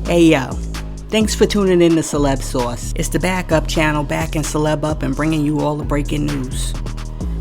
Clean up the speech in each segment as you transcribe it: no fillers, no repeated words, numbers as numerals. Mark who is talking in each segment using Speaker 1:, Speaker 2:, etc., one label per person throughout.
Speaker 1: Hey yo, thanks for tuning in to Celeb Source. It's the backup channel backing Celeb up and bringing you all the breaking news.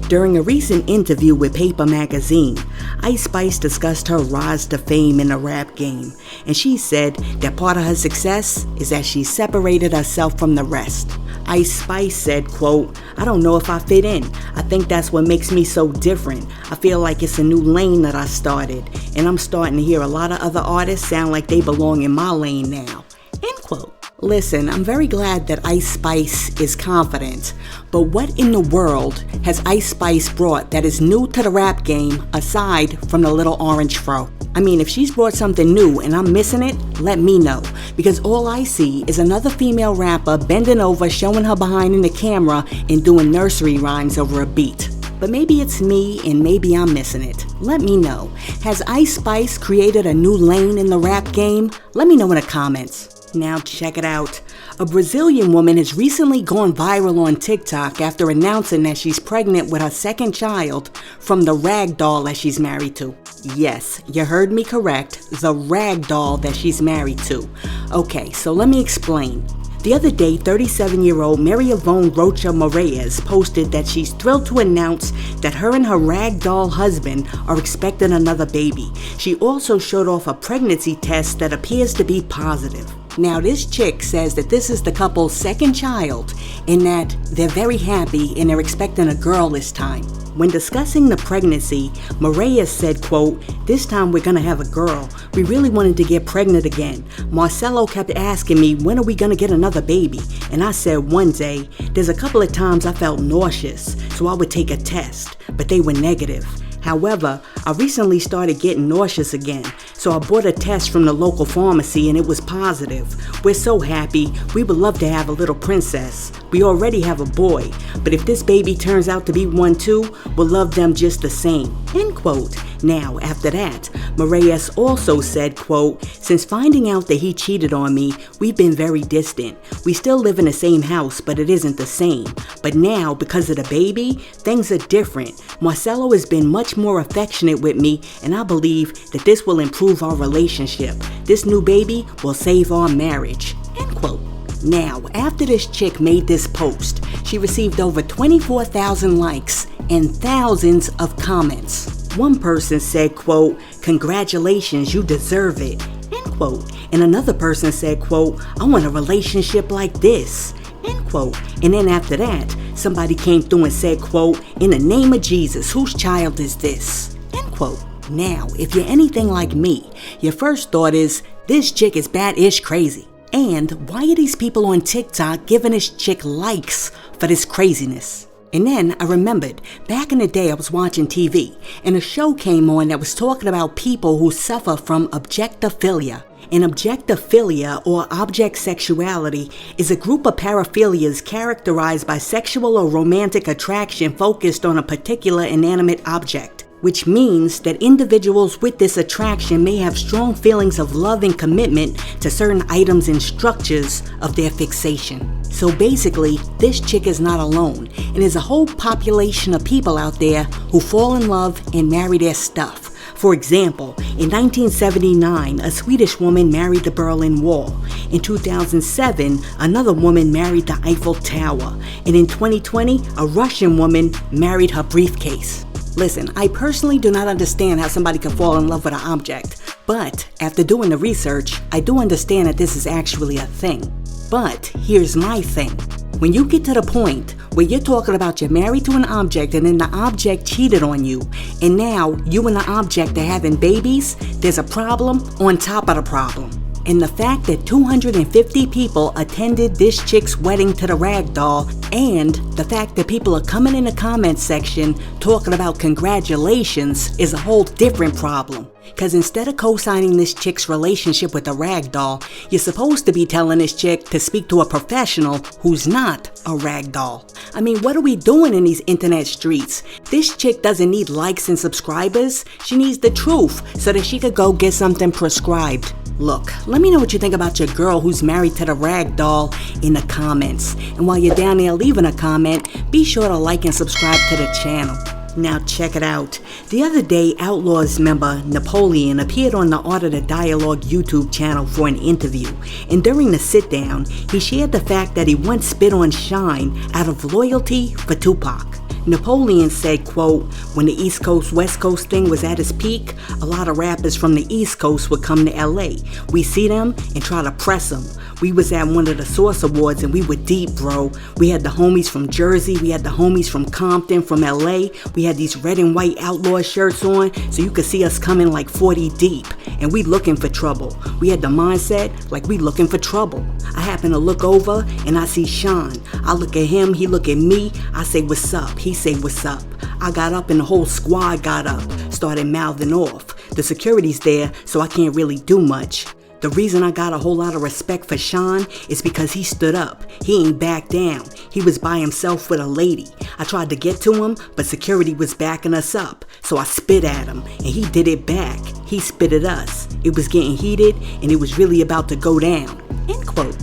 Speaker 1: During a recent interview with Paper Magazine, Ice Spice discussed her rise to fame in the rap game, and she said that part of her success is that she separated herself from the rest. Ice Spice said, quote, "I don't know if I fit in. I think that's what makes me so different. I feel like it's a new lane that I started, and I'm starting to hear a lot of other artists sound like they belong in my lane now." End quote. Listen, I'm very glad that Ice Spice is confident, but what in the world has Ice Spice brought that is new to the rap game aside from the little orange fro? I mean, if she's brought something new and I'm missing it, let me know, because all I see is another female rapper bending over, showing her behind in the camera and doing nursery rhymes over a beat. But maybe it's me and maybe I'm missing it. Let me know. Has Ice Spice created a new lane in the rap game? Let me know in the comments. Now check it out. A Brazilian woman has recently gone viral on TikTok after announcing that she's pregnant with her second child from the rag doll that she's married to. Yes, you heard me correct, the rag doll that she's married to. Okay, so let me explain. The other day, 37-year-old Mary Yvonne Rocha Marries posted that she's thrilled to announce that her and her rag doll husband are expecting another baby. She also showed off a pregnancy test that appears to be positive. Now, this chick says that this is the couple's second child and that they're very happy and they're expecting a girl this time. When discussing the pregnancy, Marries said, quote, "This time we're gonna have a girl. We really wanted to get pregnant again. Marcelo kept asking me, when are we gonna get another baby? And I said one day. There's a couple of times I felt nauseous, so I would take a test, but they were negative. However, I recently started getting nauseous again, so I bought a test from the local pharmacy and it was positive. We're so happy. We would love to have a little princess. We already have a boy, but if this baby turns out to be one too, we'll love them just the same." End quote. Now, after that, Marries also said, quote, "Since finding out that he cheated on me, we've been very distant. We still live in the same house, but it isn't the same. But now, because of the baby, things are different. Marcelo has been much more affectionate with me, and I believe that this will improve our relationship. This new baby will save our marriage." End quote. Now, after this chick made this post, she received over 24,000 likes and thousands of comments. One person said, quote, "Congratulations, you deserve it." End quote. And another person said, quote, "I want a relationship like this." End quote. And then after that, somebody came through and said, quote, "In the name of Jesus, whose child is this?" End quote. Now, if you're anything like me, your first thought is, this chick is bad-ish crazy. And why are these people on TikTok giving this chick likes for this craziness? And then I remembered, back in the day I was watching TV, and a show came on that was talking about people who suffer from objectophilia. And objectophilia, or object sexuality, is a group of paraphilias characterized by sexual or romantic attraction focused on a particular inanimate object, which means that individuals with this attraction may have strong feelings of love and commitment to certain items and structures of their fixation. So basically, this chick is not alone, and there's a whole population of people out there who fall in love and marry their stuff. For example, in 1979, a Swedish woman married the Berlin Wall. In 2007, another woman married the Eiffel Tower. And in 2020, a Russian woman married her briefcase. Listen, I personally do not understand how somebody can fall in love with an object, but after doing the research, I do understand that this is actually a thing. But here's my thing. When you get to the point where you're talking about you're married to an object and then the object cheated on you, and now you and the object are having babies, there's a problem on top of the problem. And the fact that 250 people attended this chick's wedding to the rag doll, and the fact that people are coming in the comments section talking about congratulations is a whole different problem. Because instead of co-signing this chick's relationship with the rag doll, you're supposed to be telling this chick to speak to a professional who's not a rag doll. I mean, what are we doing in these internet streets? This chick doesn't need likes and subscribers. She needs the truth so that she could go get something prescribed. Look, let me know what you think about your girl who's married to the rag doll in the comments. And while you're down there leaving a comment, be sure to like and subscribe to the channel. Now check it out. The other day, Outlawz member Napoleon appeared on the Art of the Dialogue YouTube channel for an interview, and during the sit-down, he shared the fact that he once spit on Shine out of loyalty for Tupac. Napoleon said, quote, when the East Coast West Coast thing was at its peak, a lot of rappers from the East Coast would come to LA. We see them and try to press them. We was at one of the Source Awards and we were deep, bro. We had the homies from Jersey, we had the homies from Compton, from LA. We had these red and white Outlaw shirts on so you could see us coming like 40 deep. And we looking for trouble. We had the mindset like we looking for trouble. I happen to look over and I see Sean. I look at him, he look at me. I say, what's up? He say, what's up? I got up and the whole squad got up, started mouthing off. The security's there, so I can't really do much. The reason I got a whole lot of respect for Sean is because he stood up. He ain't backed down. He was by himself with a lady. I tried to get to him, but security was backing us up. So I spit at him, and he did it back. He spit at us. It was getting heated, and it was really about to go down. End quote.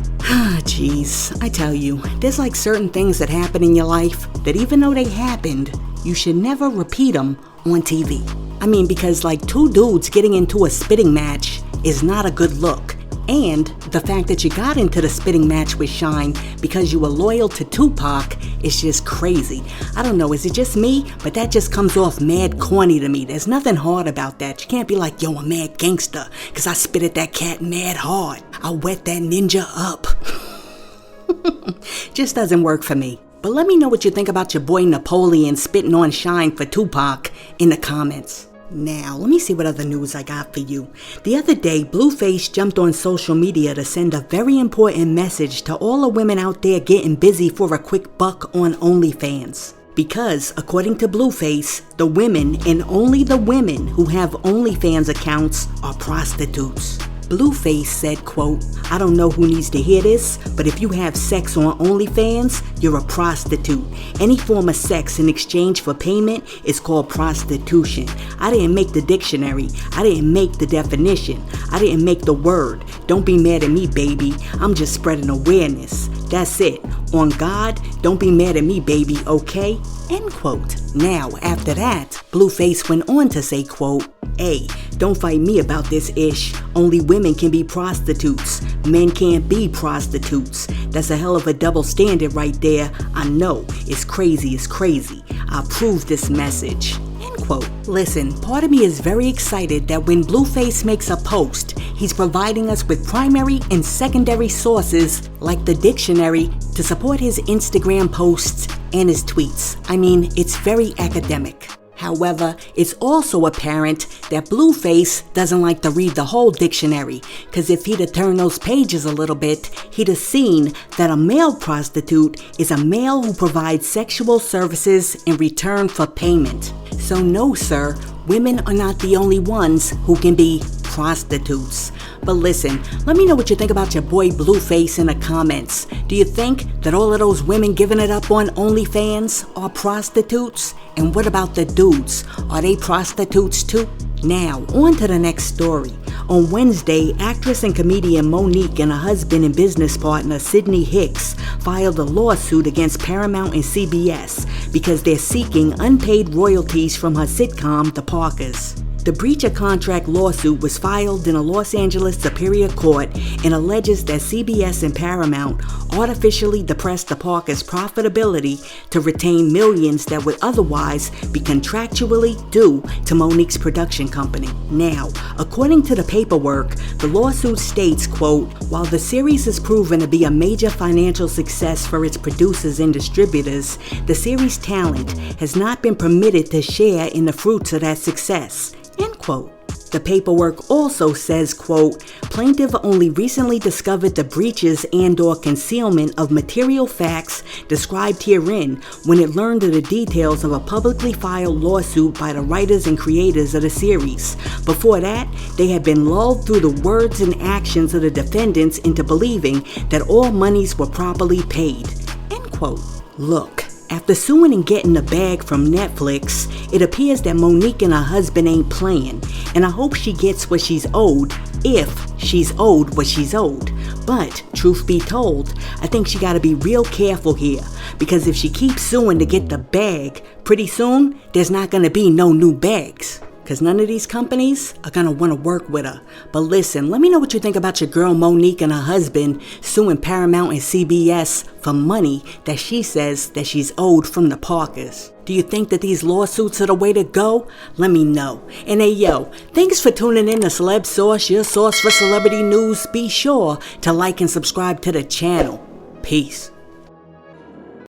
Speaker 1: Jeez, I tell you, there's like certain things that happen in your life that even though they happened, you should never repeat them on TV. I mean, because like two dudes getting into a spitting match is not a good look. And the fact that you got into the spitting match with Shine because you were loyal to Tupac is just crazy. I don't know, is it just me? But that just comes off mad corny to me. There's nothing hard about that. You can't be like, yo, I'm mad gangster because I spit at that cat mad hard. I wet that ninja up. Just doesn't work for me. But let me know what you think about your boy Napoleon spitting on Shine for Tupac in the comments. Now, let me see what other news I got for you. The other day, Blueface jumped on social media to send a very important message to all the women out there getting busy for a quick buck on OnlyFans. Because, according to Blueface, the women, and only the women who have OnlyFans accounts, are prostitutes. Blueface said, quote, I don't know who needs to hear this, but if you have sex on OnlyFans, you're a prostitute. Any form of sex in exchange for payment is called prostitution. I didn't make the dictionary. I didn't make the definition. I didn't make the word. Don't be mad at me, baby. I'm just spreading awareness. That's it. On God, don't be mad at me, baby, okay? End quote. Now, after that, Blueface went on to say, quote, hey, don't fight me about this ish. Only women can be prostitutes. Men can't be prostitutes. That's a hell of a double standard right there. I know. It's crazy. It's crazy. I approve this message. End quote. Listen, part of me is very excited that when Blueface makes a post, he's providing us with primary and secondary sources like the dictionary to support his Instagram posts and his tweets. I mean, it's very academic. However, it's also apparent that Blueface doesn't like to read the whole dictionary, because if he'd have turned those pages a little bit, he'd have seen that a male prostitute is a male who provides sexual services in return for payment. So no, sir, women are not the only ones who can be prostitutes. But listen, let me know what you think about your boy Blueface in the comments. Do you think that all of those women giving it up on OnlyFans are prostitutes? And what about the dudes? Are they prostitutes too? Now, on to the next story. On Wednesday, actress and comedian Monique and her husband and business partner Sydney Hicks filed a lawsuit against Paramount and CBS because they're seeking unpaid royalties from her sitcom The Parkers. The breach of contract lawsuit was filed in a Los Angeles Superior Court and alleges that CBS and Paramount artificially depressed the Parkers' profitability to retain millions that would otherwise be contractually due to Monique's production company. Now, according to the paperwork, the lawsuit states, quote, while the series is proven to be a major financial success for its producers and distributors, the series' talent has not been permitted to share in the fruits of that success. End quote. The paperwork also says, quote, plaintiff only recently discovered the breaches and/or concealment of material facts described herein when it learned of the details of a publicly filed lawsuit by the writers and creators of the series. Before that, they had been lulled through the words and actions of the defendants into believing that all monies were properly paid. End quote. Look. After suing and getting the bag from Netflix, it appears that Monique and her husband ain't playing, and I hope she gets what she's owed if she's owed what she's owed. But, truth be told, I think she gotta be real careful here, because if she keeps suing to get the bag, pretty soon, there's not gonna be no new bags. Because none of these companies are gonna wanna work with her. But listen, let me know what you think about your girl Monique and her husband suing Paramount and CBS for money that she says that she's owed from the Parkers. Do you think that these lawsuits are the way to go? Let me know. And hey yo, thanks for tuning in to Celeb Sauce, your source for celebrity news. Be sure to like and subscribe to the channel. Peace.